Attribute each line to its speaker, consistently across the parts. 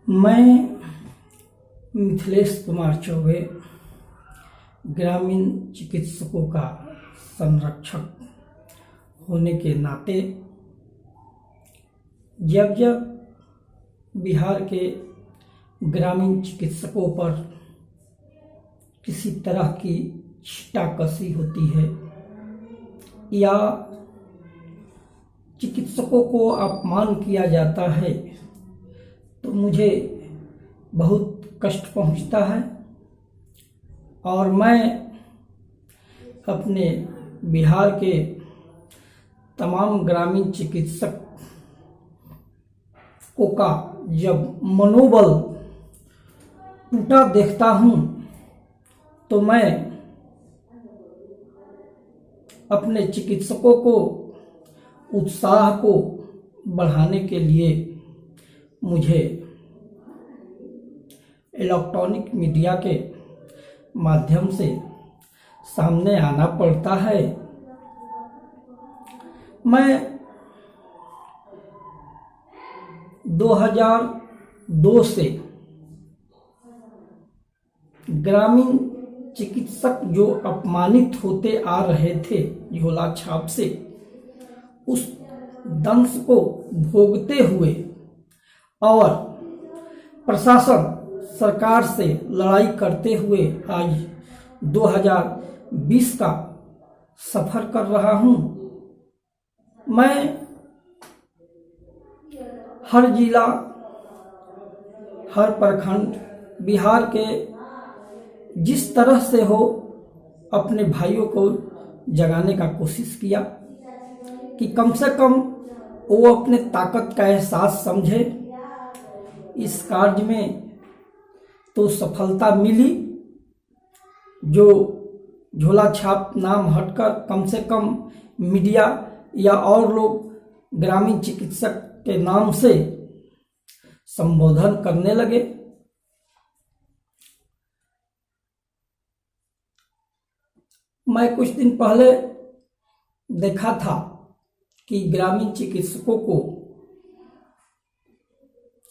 Speaker 1: मैं मिथिलेश कुमार चौबे ग्रामीण चिकित्सकों का संरक्षक होने के नाते जब बिहार के ग्रामीण चिकित्सकों पर किसी तरह की छीटाकशी होती है या चिकित्सकों को अपमान किया जाता है तो मुझे बहुत कष्ट पहुंचता है और मैं अपने बिहार के तमाम ग्रामीण चिकित्सकों का जब मनोबल टूटा देखता हूं तो मैं अपने चिकित्सकों को उत्साह को बढ़ाने के लिए मुझे इलेक्ट्रॉनिक मीडिया के माध्यम से सामने आना पड़ता है। मैं 2002 से ग्रामीण चिकित्सक जो अपमानित होते आ रहे थे झोला छाप से, उस दंश को भोगते हुए और प्रशासन सरकार से लड़ाई करते हुए आज 2020 का सफर कर रहा हूं। मैं हर जिला, हर प्रखंड, बिहार के जिस तरह से हो अपने भाइयों को जगाने का कोशिश किया कि कम से कम वो अपने ताकत का एहसास समझे। इस कार्य में तो सफलता मिली, जो झोला छाप नाम हटकर कम से कम मीडिया या और लोग ग्रामीण चिकित्सक के नाम से संबोधन करने लगे। मैं कुछ दिन पहले देखा था कि ग्रामीण चिकित्सकों को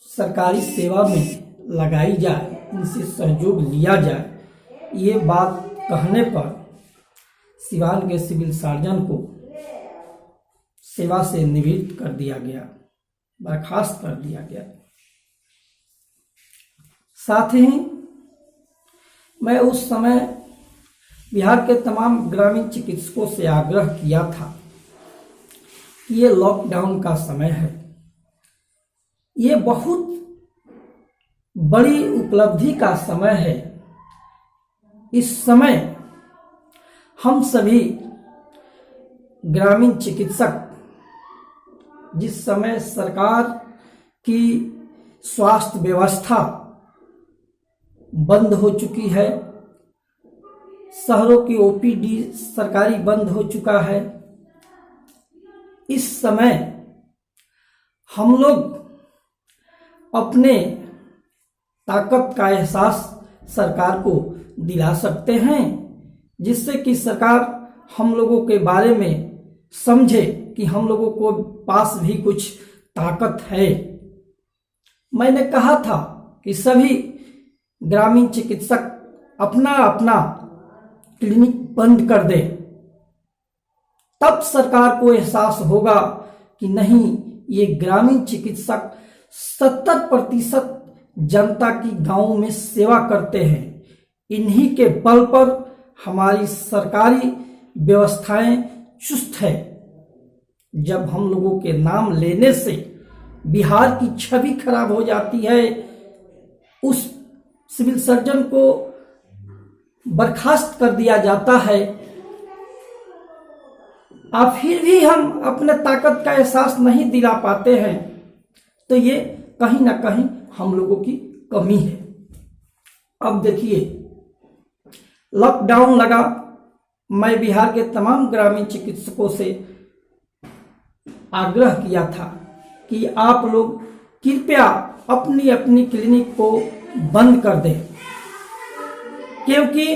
Speaker 1: सरकारी सेवा में लगाई जाए, इनसे सहयोग लिया जाए। ये बात कहने पर सिवान के सिविल सर्जन को सेवा से निवृत्त कर दिया गया, बर्खास्त कर दिया गया। साथ ही मैं उस समय बिहार के तमाम ग्रामीण चिकित्सकों से आग्रह किया था कि ये लॉकडाउन का समय है, ये बहुत बड़ी उपलब्धि का समय है। इस समय हम सभी ग्रामीण चिकित्सक, जिस समय सरकार की स्वास्थ्य व्यवस्था बंद हो चुकी है, शहरों की ओपीडी सरकारी बंद हो चुका है, इस समय हम लोग अपने ताकत का एहसास सरकार को दिला सकते हैं, जिससे कि सरकार हम लोगों के बारे में समझे कि हम लोगों को पास भी कुछ ताकत है। मैंने कहा था कि सभी ग्रामीण चिकित्सक अपना अपना क्लिनिक बंद कर दे, तब सरकार को एहसास होगा कि नहीं, ये ग्रामीण चिकित्सक 70% जनता की गांव में सेवा करते हैं। इन्हीं के बल पर हमारी सरकारी व्यवस्थाएं चुस्त है। जब हम लोगों के नाम लेने से बिहार की छवि खराब हो जाती है, उस सिविल सर्जन को बर्खास्त कर दिया जाता है, और फिर भी हम अपने ताकत का एहसास नहीं दिला पाते हैं, तो ये कहीं ना कहीं हम लोगों की कमी है। अब देखिए, लॉकडाउन लगा, मैं बिहार के तमाम ग्रामीण चिकित्सकों से आग्रह किया था कि आप लोग कृपया अपनी अपनी क्लिनिक को बंद कर दें, क्योंकि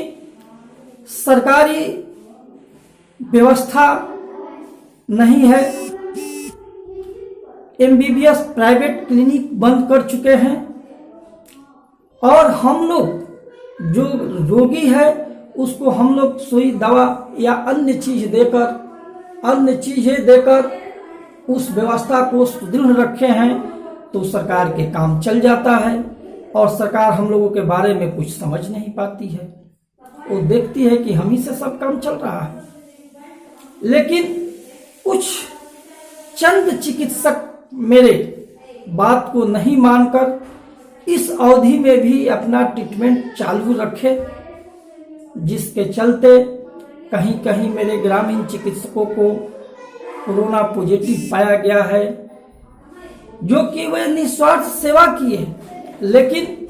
Speaker 1: सरकारी व्यवस्था नहीं है। एमबीबीएस प्राइवेट क्लिनिक बंद कर चुके हैं और हम लोग जो रोगी है उसको हम लोग सुई दवा या अन्य चीजें देकर उस व्यवस्था को सुदृढ़ रखे हैं तो सरकार के काम चल जाता है। और सरकार हम लोगों के बारे में कुछ समझ नहीं पाती है, वो देखती है कि हम ही से सब काम चल रहा है। लेकिन कुछ चंद चिकित्सक मेरे बात को नहीं मानकर इस अवधि में भी अपना ट्रीटमेंट चालू रखे, जिसके चलते कहीं कहीं मेरे ग्रामीण चिकित्सकों को कोरोना पॉजिटिव पाया गया है, जो कि वे निस्वार्थ सेवा किए, लेकिन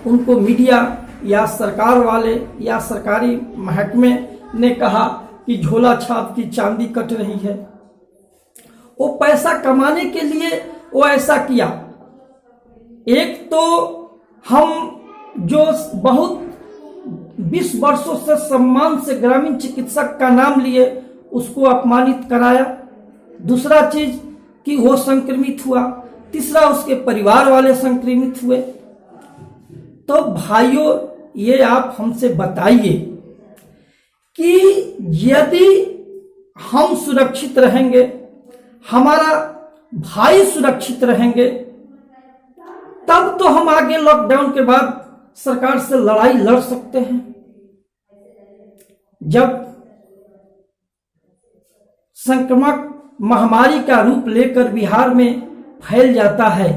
Speaker 1: उनको मीडिया या सरकार वाले या सरकारी महकमे ने कहा कि झोला छाप की चांदी कट रही है। वो पैसा कमाने के लिए वो ऐसा किया। एक तो हम जो बहुत 20 वर्षों से सम्मान से ग्रामीण चिकित्सक का नाम लिए उसको अपमानित कराया। दूसरा चीज कि वो संक्रमित हुआ। तीसरा उसके परिवार वाले संक्रमित हुए। तो भाइयों, ये आप हमसे बताइए कि यदि हम सुरक्षित रहेंगे, हमारा भाई सुरक्षित रहेंगे, तब तो हम आगे लॉकडाउन के बाद सरकार से लड़ाई लड़ सकते हैं। जब संक्रमण महामारी का रूप लेकर बिहार में फैल जाता है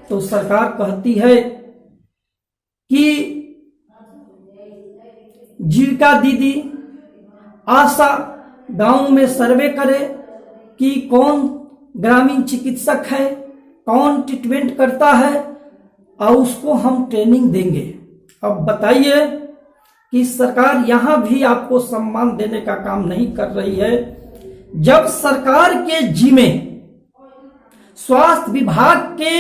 Speaker 1: तो सरकार कहती है कि जीविका दीदी, आशा गांव में सर्वे करे कि कौन ग्रामीण चिकित्सक है, कौन ट्रीटमेंट करता है, और उसको हम ट्रेनिंग देंगे। अब बताइए कि सरकार यहां भी आपको सम्मान देने का काम नहीं कर रही है, जब सरकार के जिम्मे स्वास्थ्य विभाग के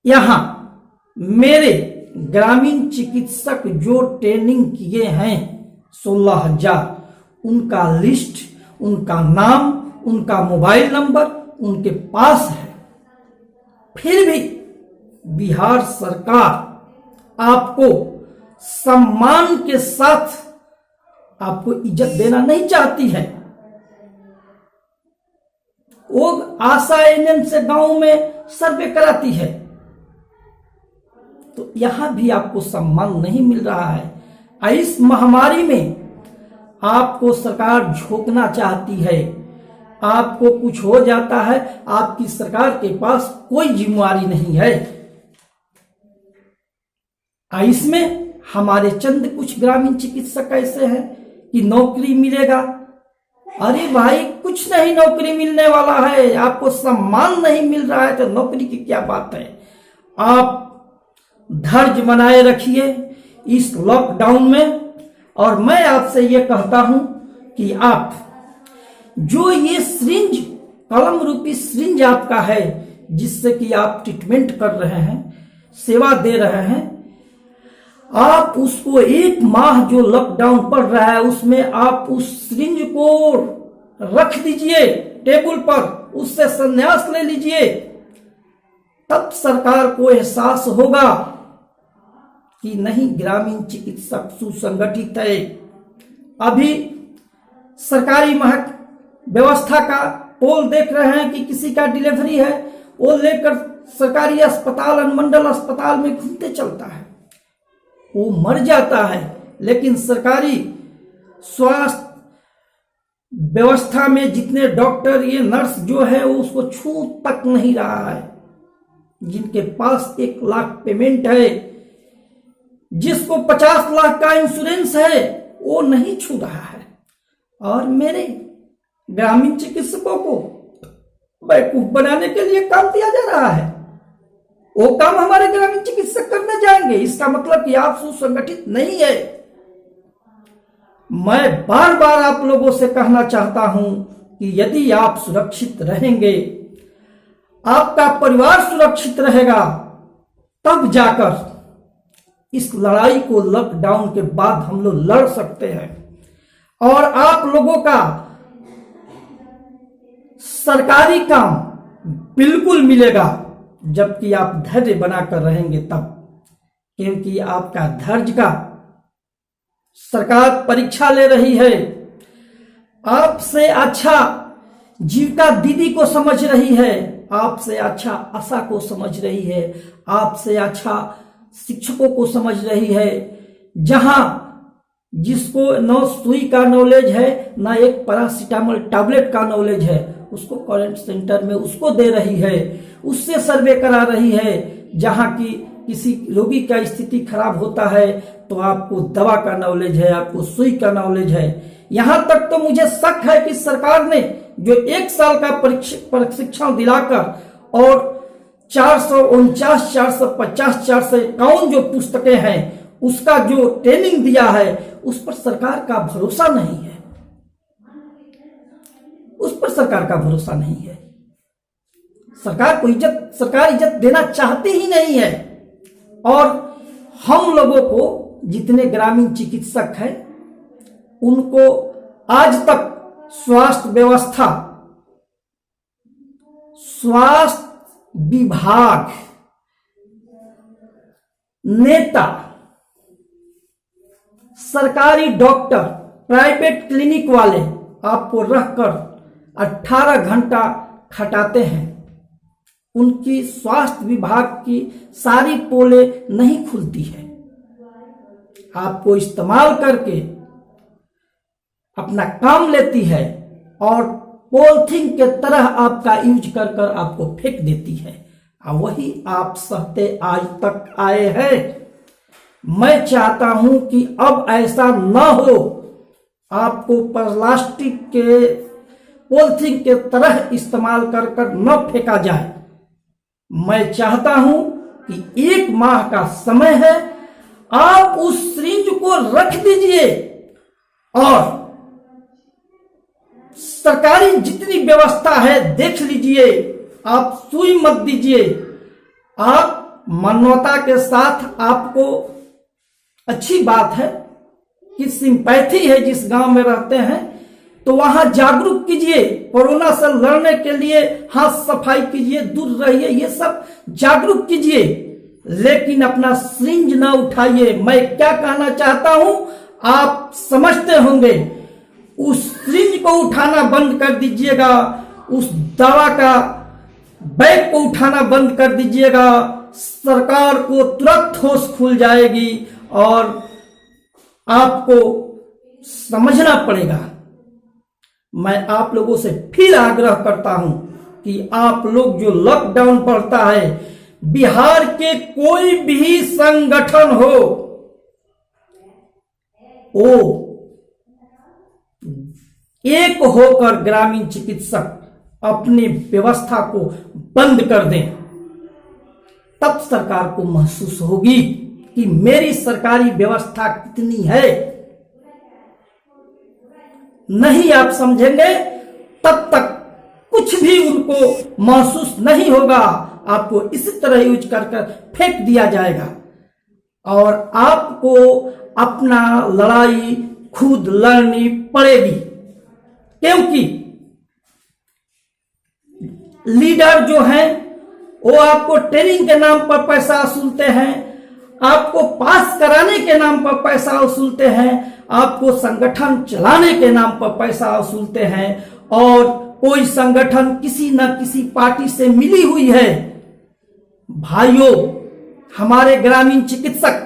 Speaker 1: यहां मेरे ग्रामीण चिकित्सक जो ट्रेनिंग किए हैं 16,000, उनका लिस्ट, उनका नाम, उनका मोबाइल नंबर उनके पास है। फिर भी बिहार सरकार आपको सम्मान के साथ आपको इज्जत देना नहीं चाहती है। वो आशा एनएम से गांव में सर्वे कराती है, तो यहां भी आपको सम्मान नहीं मिल रहा है। इस महामारी में आपको सरकार झोंकना चाहती है, आपको कुछ हो जाता है, आपकी सरकार के पास कोई जिम्मेवारी नहीं है। इसमें हमारे चंद कुछ ग्रामीण चिकित्सक ऐसे हैं कि नौकरी मिलेगा। अरे भाई, कुछ नहीं नौकरी मिलने वाला है, आपको सम्मान नहीं मिल रहा है तो नौकरी की क्या बात है। आप धैर्य बनाए रखिए इस लॉकडाउन में। और मैं आपसे ये कहता हूं कि आप जो ये सिरिंज, कलम रूपी सिरिंज आपका है, जिससे कि आप ट्रीटमेंट कर रहे हैं, सेवा दे रहे हैं, आप उसको 1 माह जो लॉकडाउन पड़ रहा है उसमें आप उस सिरिंज को रख दीजिए टेबल पर, उससे संन्यास ले लीजिए। तब सरकार को एहसास होगा कि नहीं, ग्रामीण चिकित्सक सुसंगठित है। अभी सरकारी व्यवस्था का पोल देख रहे हैं कि किसी का डिलीवरी है, वो लेकर सरकारी अस्पताल, अनुमंडल अस्पताल में घूमते चलता है, वो मर जाता है। लेकिन सरकारी स्वास्थ्य व्यवस्था में जितने डॉक्टर, ये नर्स जो है वो उसको छू तक नहीं रहा है। जिनके पास 1 लाख पेमेंट है, जिसको 50 लाख का इंश्योरेंस है, वो नहीं छू रहा है। और मेरे ग्रामीण चिकित्सकों को बेवकूफ बनाने के लिए काम दिया जा रहा है। वो काम हमारे ग्रामीण चिकित्सक करने जाएंगे, इसका मतलब कि आप सुसंगठित नहीं है। मैं बार बार आप लोगों से कहना चाहता हूं कि यदि आप सुरक्षित रहेंगे, आपका परिवार सुरक्षित रहेगा, तब जाकर इस लड़ाई को लॉकडाउन के बाद हम लोग लड़ सकते हैं। और आप लोगों का सरकारी काम बिल्कुल मिलेगा। जबकि आप धैर्य बनाकर रहेंगे तब, क्योंकि आपका धैर्य का सरकार परीक्षा ले रही है। आपसे अच्छा जीविका दीदी को समझ रही है, आपसे अच्छा आशा को समझ रही है, आपसे अच्छा शिक्षकों को समझ रही है। जहां जिसको न सुई का नॉलेज है, न एक पैरासीटामोल टैबलेट का नॉलेज है, उसको क्वारंटाइन सेंटर में उसको दे रही है, उससे सर्वे करा रही है। जहां की किसी रोगी का स्थिति खराब होता है तो आपको दवा का नॉलेज है, आपको सुई का नॉलेज है। यहां तक तो मुझे शक है कि सरकार ने जो 1 साल का प्रशिक्षण दिलाकर और 449, 450, 451 जो पुस्तकें हैं उसका जो ट्रेनिंग दिया है, उस पर सरकार का भरोसा नहीं है, उस पर सरकार का भरोसा नहीं है। सरकार इज्जत देना चाहती ही नहीं है। और हम लोगों को जितने ग्रामीण चिकित्सक हैं उनको आज तक स्वास्थ्य व्यवस्था, स्वास्थ्य विभाग, नेता, सरकारी डॉक्टर, प्राइवेट क्लिनिक वाले आपको रखकर 18 घंटा खटाते हैं। उनकी स्वास्थ्य विभाग की सारी पोलें नहीं खुलती है। आपको इस्तेमाल करके अपना काम लेती है और पॉलिथीन के तरह आपका यूज कर कर आपको फेंक देती है। और वही आप सहते आज तक आए हैं। मैं चाहता हूं कि अब ऐसा न हो, आपको प्लास्टिक के पॉलिथीन के तरह इस्तेमाल कर कर न फेंका जाए। मैं चाहता हूं कि 1 माह का समय है, आप उस सिरिंज को रख दीजिए और सरकारी जितनी व्यवस्था है देख लीजिए। आप सुई मत दीजिए। आप मानवता के साथ, आपको अच्छी बात है कि सिंपैथी है, जिस गांव में रहते हैं तो वहां जागरूक कीजिए। कोरोना से लड़ने के लिए हाथ सफाई कीजिए, दूर रहिए, ये सब जागरूक कीजिए, लेकिन अपना सिरिंज ना उठाइए। मैं क्या कहना चाहता हूं आप समझते होंगे। उस सिरिंज को उठाना बंद कर दीजिएगा, उस दवा का बैग को उठाना बंद कर दीजिएगा। सरकार को तुरंत होश खुल जाएगी और आपको समझना पड़ेगा। मैं आप लोगों से फिर आग्रह करता हूं कि आप लोग जो लॉकडाउन पड़ता है, बिहार के कोई भी संगठन हो, वो एक होकर ग्रामीण चिकित्सक अपनी व्यवस्था को बंद कर दें। तब सरकार को महसूस होगी कि मेरी सरकारी व्यवस्था कितनी है। नहीं आप समझेंगे तब तक कुछ भी उनको महसूस नहीं होगा। आपको इसी तरह यूज कर कर फेंक दिया जाएगा और आपको अपना लड़ाई खुद लड़नी पड़ेगी, क्योंकि लीडर जो हैं वो आपको ट्रेनिंग के नाम पर पैसा वसूलते हैं, आपको पास कराने के नाम पर पैसा वसूलते हैं, आपको संगठन चलाने के नाम पर पैसा वसूलते हैं। और कोई संगठन किसी न किसी पार्टी से मिली हुई है। भाइयों, हमारे ग्रामीण चिकित्सक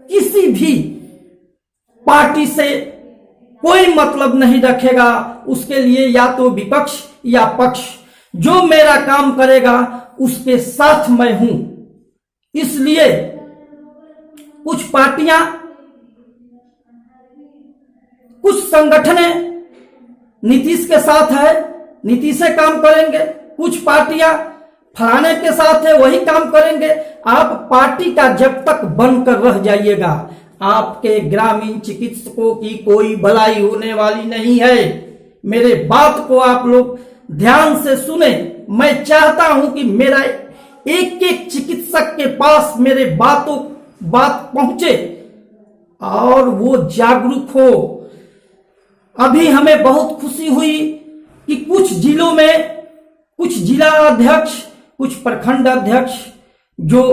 Speaker 1: किसी भी पार्टी से कोई मतलब नहीं रखेगा। उसके लिए या तो विपक्ष या पक्ष, जो मेरा काम करेगा उसके साथ मैं हूं। इसलिए कुछ पार्टियां, कुछ संगठनें नीतीश के साथ है, नीतीश से काम करेंगे। कुछ पार्टियां फलाने के साथ है, वही काम करेंगे। आप पार्टी का जब तक बनकर रह जाइएगा, आपके ग्रामीण चिकित्सकों की कोई भलाई होने वाली नहीं है। मेरे बात को आप लोग ध्यान से सुने। मैं चाहता हूं कि मेरा एक एक चिकित्सक के पास मेरे बात पहुंचे और वो जागरूक हो। अभी हमें बहुत खुशी हुई कि कुछ जिलों में कुछ जिला अध्यक्ष, कुछ प्रखंड अध्यक्ष जो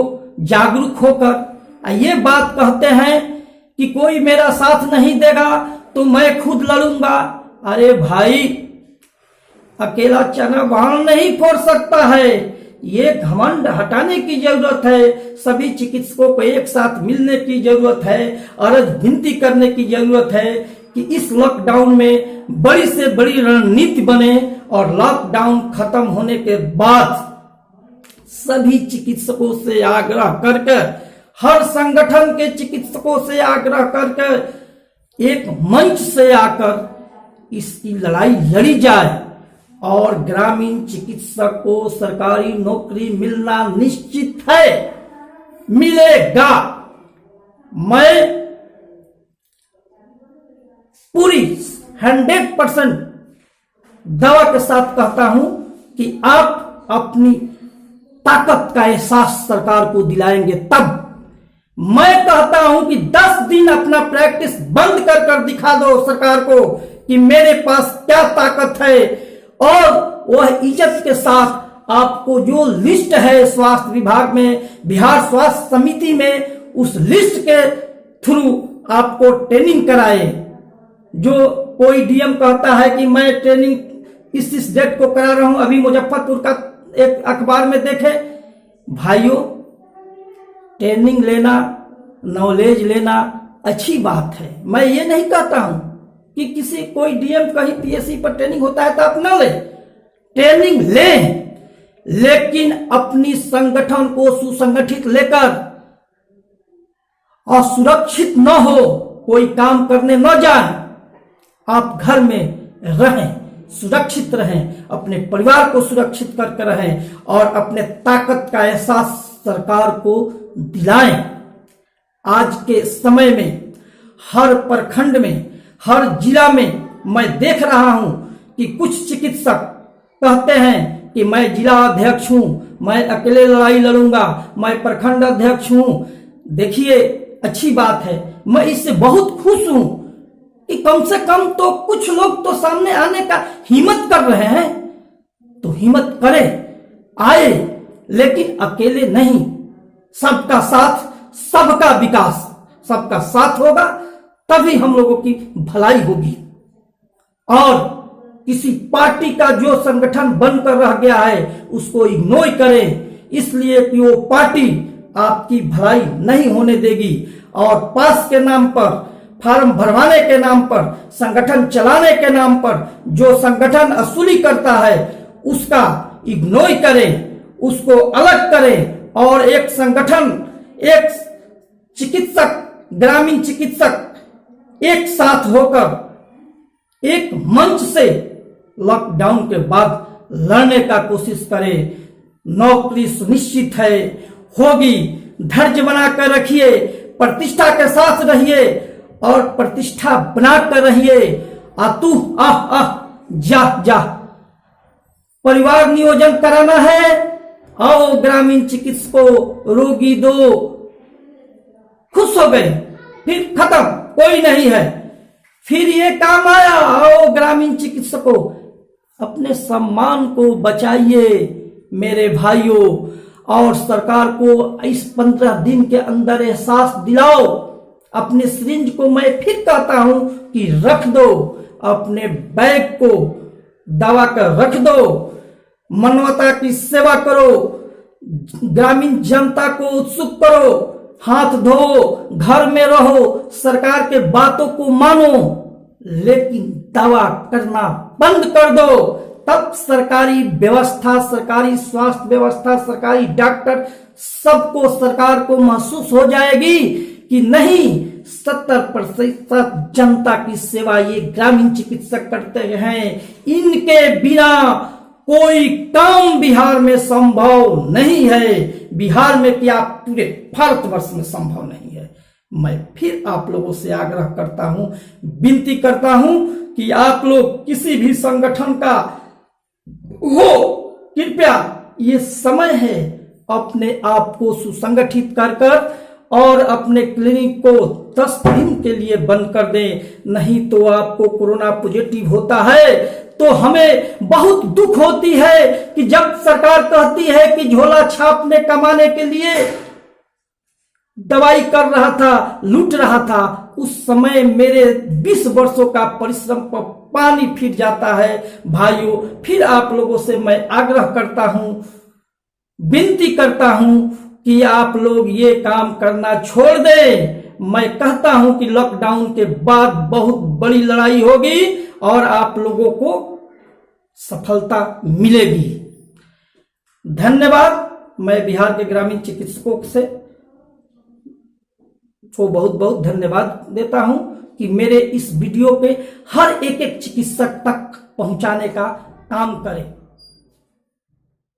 Speaker 1: जागरूक होकर ये बात कहते हैं कि कोई मेरा साथ नहीं देगा तो मैं खुद लड़ूंगा। अरे भाई, अकेला चना बाण नहीं फोड़ सकता है। ये घमंड हटाने की जरूरत है। सभी चिकित्सकों को एक साथ मिलने की जरूरत है, अर्ज विनती करने की जरूरत है कि इस लॉकडाउन में बड़ी से बड़ी रणनीति बने और लॉकडाउन खत्म होने के बाद सभी चिकित्सकों से आग्रह करके, हर संगठन के चिकित्सकों से आग्रह करके एक मंच से आकर इसकी लड़ाई लड़ी जाए और ग्रामीण चिकित्सक को सरकारी नौकरी मिलना निश्चित है, मिलेगा। मैं पूरी 100% दवा के साथ कहता हूं कि आप अपनी ताकत का एहसास सरकार को दिलाएंगे तब। मैं कहता हूं कि 10 दिन अपना प्रैक्टिस बंद कर दिखा दो सरकार को कि मेरे पास क्या ताकत है, और वह इज्जत के साथ आपको जो लिस्ट है स्वास्थ्य विभाग में, बिहार स्वास्थ्य समिति में, उस लिस्ट के थ्रू आपको ट्रेनिंग कराए। जो कोई डीएम कहता है कि मैं ट्रेनिंग इस डेट को करा रहा हूं, अभी मुजफ्फरपुर का एक अखबार में देखे। भाइयों, ट्रेनिंग लेना, नॉलेज लेना अच्छी बात है। मैं ये नहीं कहता हूं कि किसी कोई डीएम कहीं पीएससी पर ट्रेनिंग होता है तो आप ना ले, ट्रेनिंग लें, लेकिन अपनी संगठन को सुसंगठित लेकर और सुरक्षित न हो, कोई काम करने न जाए, आप घर में रहें, सुरक्षित रहें, अपने परिवार को सुरक्षित करके रहें और अपने ताकत का एहसास सरकार को दिलाएं। आज के समय में हर प्रखंड में, हर जिला में मैं देख रहा हूं कि कुछ चिकित्सक कहते हैं कि मैं जिला अध्यक्ष हूं, मैं अकेले लड़ाई लड़ूंगा, मैं प्रखंड अध्यक्ष हूं। देखिए, अच्छी बात है, मैं इससे बहुत खुश हूं कि कम से कम तो कुछ लोग तो सामने आने का हिम्मत कर रहे हैं। तो हिम्मत करें, आए, लेकिन अकेले नहीं, सबका साथ, सबका विकास, सबका साथ होगा तभी हम लोगों की भलाई होगी। और किसी पार्टी का जो संगठन बनकर रह गया है उसको इग्नोर करें, इसलिए कि वो पार्टी आपकी भलाई नहीं होने देगी। और पास के नाम पर, फार्म भरवाने के नाम पर, संगठन चलाने के नाम पर जो संगठन असुली करता है उसका इग्नोर करें, उसको अलग करें और एक संगठन, एक चिकित्सक, ग्रामीण चिकित्सक एक साथ होकर एक मंच से लॉकडाउन के बाद लड़ने का कोशिश करें। नौकरी सुनिश्चित है, होगी, धैर्य बनाकर रखिए, प्रतिष्ठा के साथ रहिए और प्रतिष्ठा बनाकर रहिए। आतू जा परिवार नियोजन कराना है, आओ ग्रामीण चिकित्सकों, रोगी दो, खुश हो गए, फिर खत्म, कोई नहीं है, फिर ये काम आया, आओ ग्रामीण चिकित्सकों, अपने सम्मान को बचाइए मेरे भाइयों। और सरकार को इस 15 दिन के अंदर एहसास दिलाओ। अपने सिरिंज को मैं फिर कहता हूं कि रख दो, अपने बैग को दबा कर रख दो, मानवता की सेवा करो, ग्रामीण जनता को उत्सुक करो, हाथ धो, घर में रहो, सरकार के बातों को मानो, लेकिन दवा करना बंद कर दो। तब सरकारी व्यवस्था, सरकारी स्वास्थ्य व्यवस्था, सरकारी डॉक्टर, सबको, सरकार को महसूस हो जाएगी कि नहीं, 70% जनता की सेवा ये ग्रामीण चिकित्सक करते हैं। इनके बिना कोई काम बिहार में संभव नहीं है। बिहार में क्या, पूरे भारतवर्ष में संभव नहीं है। मैं फिर आप लोगों से आग्रह करता हूं, विनती करता हूं कि आप लोग किसी भी संगठन का हो, कृपया ये समय है अपने आप को सुसंगठित कर और अपने क्लिनिक को 10 दिन के लिए बंद कर दें। नहीं तो आपको कोरोना पॉजिटिव होता है तो हमें बहुत दुख होती है कि जब सरकार कहती है कि झोला छापने कमाने के लिए दवाई कर रहा था, लूट रहा था, उस समय मेरे 20 वर्षों का परिश्रम पर पानी फिर जाता है। भाइयों, फिर आप लोगों से मैं आग्रह करता हूं, विनती करता हूं कि आप लोग ये काम करना छोड़ दें। मैं कहता हूं कि लॉकडाउन के बाद बहुत बड़ी लड़ाई होगी और आप लोगों को सफलता मिलेगी। धन्यवाद। मैं बिहार के ग्रामीण चिकित्सकों से को बहुत बहुत धन्यवाद देता हूं कि मेरे इस वीडियो पे हर एक चिकित्सक तक पहुंचाने का काम करें।